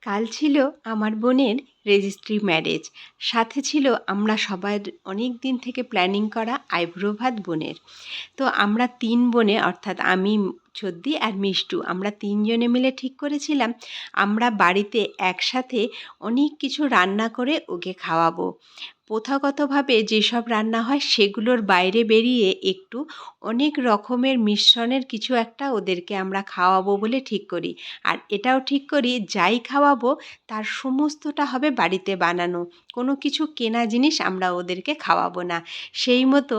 কাল ছিল আমার বোনের রেজিস্ট্রি ম্যারেজ। সাথে ছিল আমরা সবার অনেক দিন থেকে প্ল্যানিং করা আইব্রো ভাত বোনের। তো আমরা ৩ বোনে অর্থাৎ আমি, ছদ্দি আর মিষ্টু, আমরা ৩ জনে মিলে ঠিক করেছিলাম আমরা বাড়িতে একসাথে অনেক কিছু রান্না করে ওকে খাওয়াবো। প্রথাগতভাবে যেসব রান্না হয় সেগুলোর বাইরে বেরিয়ে একটু অনেক রকমের মিশ্রণের কিছু একটা ওদেরকে আমরা খাওয়াবো বলে ঠিক করি। আর এটাও ঠিক করি যাই খাওয়াবো তার সমস্তটা হবে বাড়িতে বানানো, কোনো কিছু কেনা জিনিস আমরা ওদেরকে খাওয়াবো না। সেই মতো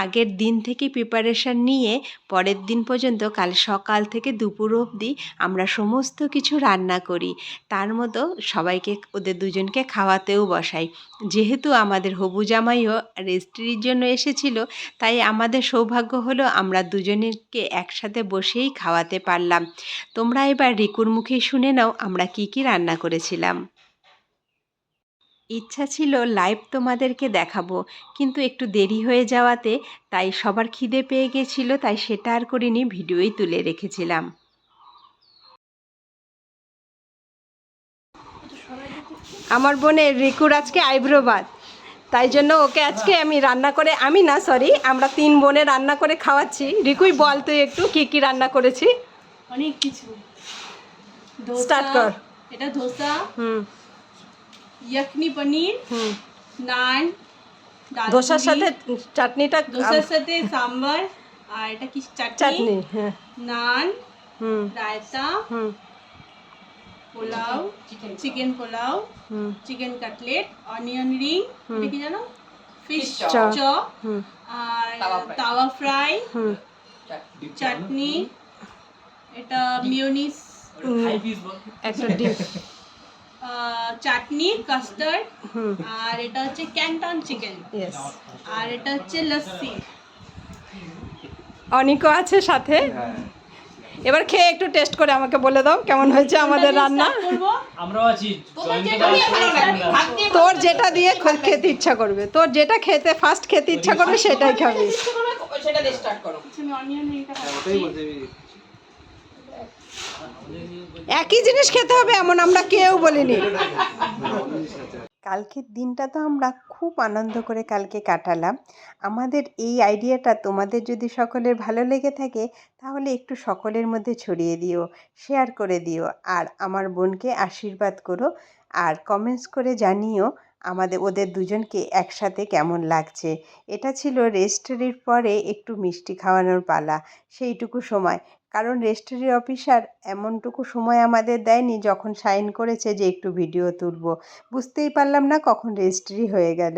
আগের দিন থেকে প্রিপারেশান নিয়ে পরের দিন পর্যন্ত কাল সকাল থেকে দুপুর অবধি আমরা সমস্ত কিছু রান্না করি। তার মতো সবাইকে, ওদের দুজনকে খাওয়াতেও বসাই। যেহেতু আমাদের হবু জামাইও রেজিস্ট্রির জন্য এসেছিল, তাই আমাদের সৌভাগ্য হলো আমরা দুজনকে একসাথে বসেই খাওয়াতে পারলাম। তোমরা এবার রিকুর মুখেই শুনে নাও আমরা কি কি রান্না করেছিলাম। ইচ্ছা ছিল লাইভ তোমাদেরকে দেখাবো, কিন্তু একটু দেরি হয়ে যাওয়াতে তাই সবার খিদে পেয়ে গেছিল, তাই সেটা আর করিনি, ভিডিওই তুলে রেখেছিলাম। আমার বোনের রিকুর আজকে আইব্রো ভাত, তাই জন্য ওকে আজকে আমি রান্না করে, আমি না সরি, আমরা ৩ বোনে রান্না করে খাওয়াচ্ছি। রিকুই বল তুই একটু কি কি রান্না করেছি। অনেক কিছু। স্টার্ট কর। এটা ধোসা, ইয়াকনি পনির, নান, ধোসার সাথে চাটনিটা, ধোসার সাথে সাম্বার, আর এটা কি চাটনি, হ্যাঁ, naan, raita, pulao, chicken pulao, chicken cutlet, onion ring, এটা কি জানো, ফিশ চপ, আর তাওয়া ফ্রাই, চাটনি, এটা মিয়োনিস, একটা ডিম, চাটনি, কাস্টার্ড, আর এটা হচ্ছে ক্যান্টন চিকেন, আর এটা হচ্ছে লস্যি। অনিকও আছে সাথে। এবার খেয়ে একটু টেস্ট করে আমাকে বলে দাও কেমন হয়েছে আমাদের রান্না। আমরাও আছি। তোর যেটা দিয়ে খেতে ইচ্ছা করবে, তোর যেটা খেতে ফার্স্ট খেতে ইচ্ছা করবে সেটাই খাবি। সেটা দিয়ে স্টার্ট করো। আমি অনিয়ন রিংটা খাচ্ছি। একই জিনিস খেতে হবে এমন আমরা কেউ বলিনি। কালকের দিনটা তো আমরা খুব আনন্দ করে কালকে কাটালাম। আমাদের এই আইডিয়াটা তোমাদের যদি সকলের ভালো লেগে থাকে তাহলে একটু সকলের মধ্যে ছড়িয়ে দিও, শেয়ার করে দিও, আর আমার বোনকে আশীর্বাদ করো, আর কমেন্টস করে জানিও ওদের দুজনকে একসাথে কেমন লাগছে। এটা ছিল রেজিস্ট্রির পরে একটু মিষ্টি খাওয়ানোর পালা, সেইটুকু সময়। কারণ রেজিস্ট্রি অফিসার এমনটুকু সময় আমাদের দেয়নি, যখন সাইন করেছে যে একটু ভিডিও তুলব, বুঝতেই পারলাম না কখন রেজিস্ট্রি হয়ে গেল।